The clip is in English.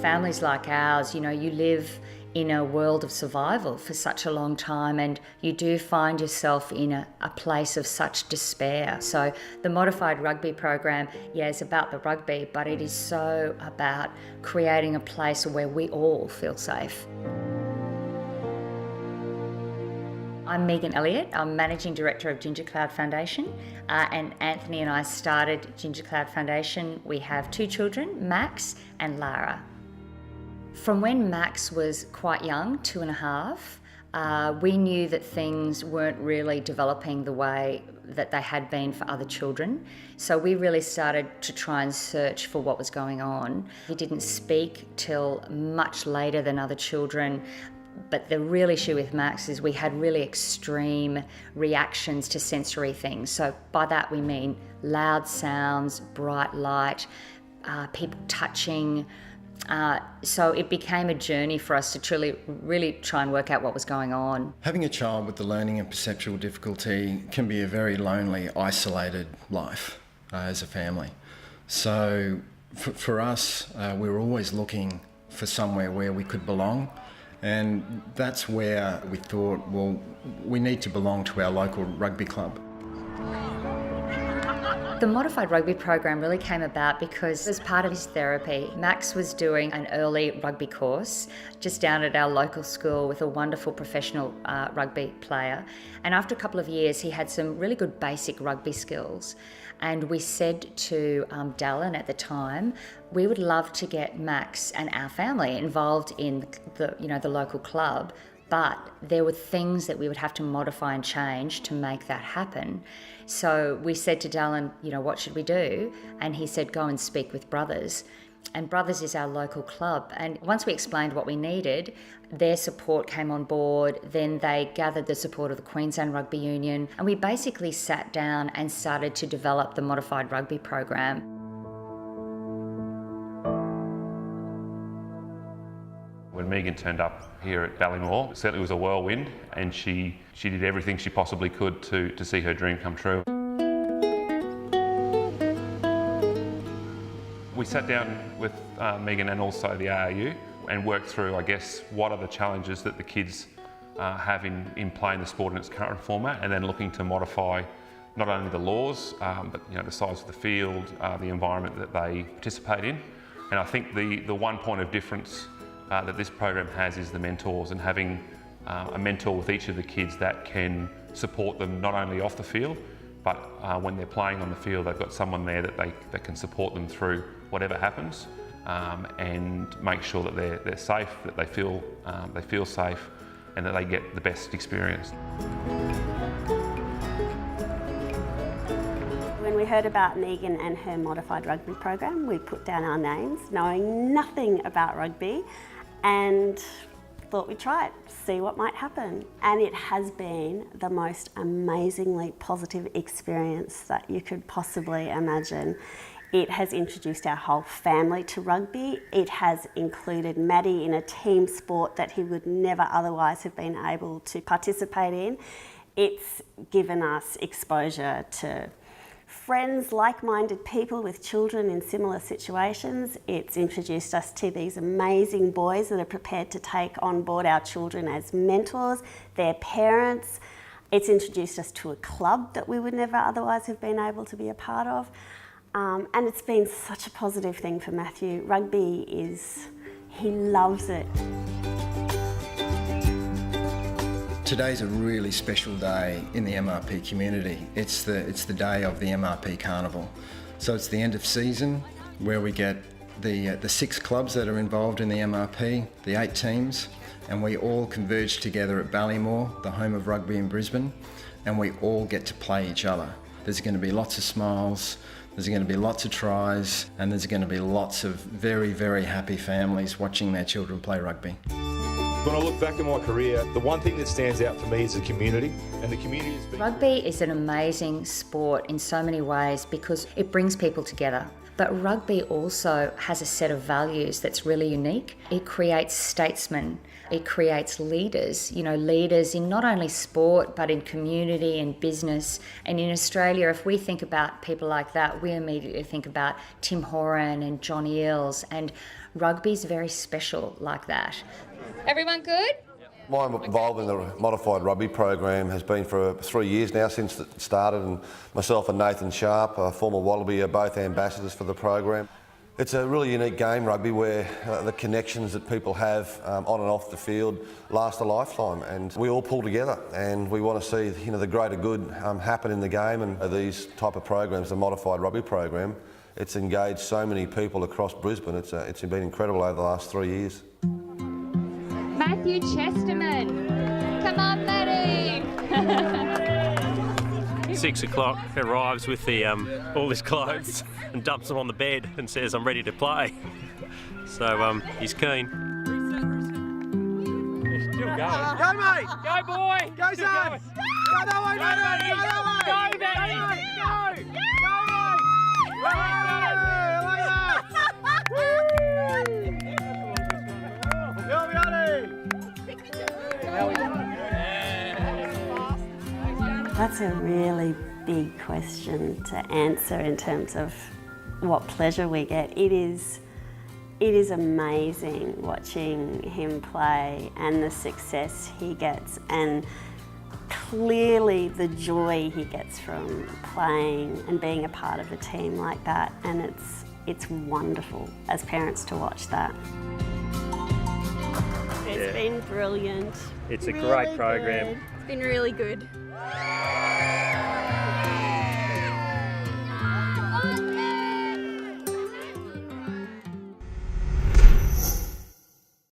families like ours, you live in a world of survival for such a long time, and you do find yourself in a place of such despair. So the Modified Rugby Program, is about the rugby, but it is so about creating a place where we all feel safe. I'm Megan Elliott. I'm Managing Director of Ginger Cloud Foundation, and Anthony and I started Ginger Cloud Foundation. We have 2 children, Max and Lara. From when Max was quite young, 2.5, we knew that things weren't really developing the way that they had been for other children. So we really started to try and search for what was going on. He didn't speak till much later than other children. But the real issue with Max is we had really extreme reactions to sensory things. So by that we mean loud sounds, bright light, people touching. So it became a journey for us to really try and work out what was going on. Having a child with the learning and perceptual difficulty can be a very lonely, isolated life as a family. So for us, we were always looking for somewhere where we could belong. And that's where we thought, well, we need to belong to our local rugby club. The Modified Rugby Program really came about because as part of his therapy, Max was doing an early rugby course just down at our local school with a wonderful professional rugby player. And after a couple of years, he had some really good basic rugby skills. And we said to Dallin at the time, we would love to get Max and our family involved in the local club, but there were things that we would have to modify and change to make that happen. So we said to Dallin, what should we do? And he said, go and speak with Brothers. And Brothers is our local club. And once we explained what we needed, their support came on board. Then they gathered the support of the Queensland Rugby Union. And we basically sat down and started to develop the Modified Rugby Program. When Megan turned up here at Ballymore, it certainly was a whirlwind, and she did everything she possibly could to see her dream come true. We sat down with Megan and also the ARU and worked through, what are the challenges that the kids have in playing the sport in its current format, and then looking to modify not only the laws, but the size of the field, the environment that they participate in. And I think the one point of difference that this program has is the mentors, and having a mentor with each of the kids that can support them not only off the field, but when they're playing on the field, they've got someone there that can support them through whatever happens, and make sure that they're safe, that they feel safe, and that they get the best experience. When we heard about Megan and her Modified Rugby Program, we put down our names, knowing nothing about rugby, and thought we'd try it, see what might happen. And it has been the most amazingly positive experience that you could possibly imagine. It has introduced our whole family to rugby. It has included Maddie in a team sport that he would never otherwise have been able to participate in. It's given us exposure to friends, like-minded people with children in similar situations. It's introduced us to these amazing boys that are prepared to take on board our children as mentors, their parents. It's introduced us to a club that we would never otherwise have been able to be a part of. And it's been such a positive thing for Matthew. Rugby he loves it. Today's a really special day in the MRP community. It's the day of the MRP Carnival. So it's the end of season where we get the 6 clubs that are involved in the MRP, the 8 teams, and we all converge together at Ballymore, the home of rugby in Brisbane, and we all get to play each other. There's going to be lots of smiles, there's going to be lots of tries, and there's going to be lots of very, very happy families watching their children play rugby. When I look back at my career, the one thing that stands out for me is the community, and the community has been... Rugby is an amazing sport in so many ways because it brings people together. But rugby also has a set of values that's really unique. It creates statesmen, it creates leaders, leaders in not only sport, but in community and business. And in Australia, if we think about people like that, we immediately think about Tim Horan and John Eales. And Rugby's very special like that. Everyone good? My involvement in the Modified Rugby Program has been for 3 years now since it started, and myself and Nathan Sharp, a former Wallaby, are both ambassadors for the program. It's a really unique game, rugby, where the connections that people have on and off the field last a lifetime, and we all pull together and we want to see the greater good happen in the game. And these type of programs, the Modified Rugby Program, it's engaged so many people across Brisbane. It's been incredible over the last 3 years. Matthew Chesterman. Come on, Matty. 6 o'clock, arrives with the all his clothes and dumps them on the bed and says, "I'm ready to play." So he's keen. He's still going. Go, mate! Go, boy! Go, son! Go that way, Matty! Go that way! Go, Matty! Go! Go, That's a really big question to answer in terms of what pleasure we get. It is amazing watching him play and the success he gets, and clearly the joy he gets from playing and being a part of a team like that, and it's wonderful as parents to watch that. It's been brilliant. It's a great program. It's been really good.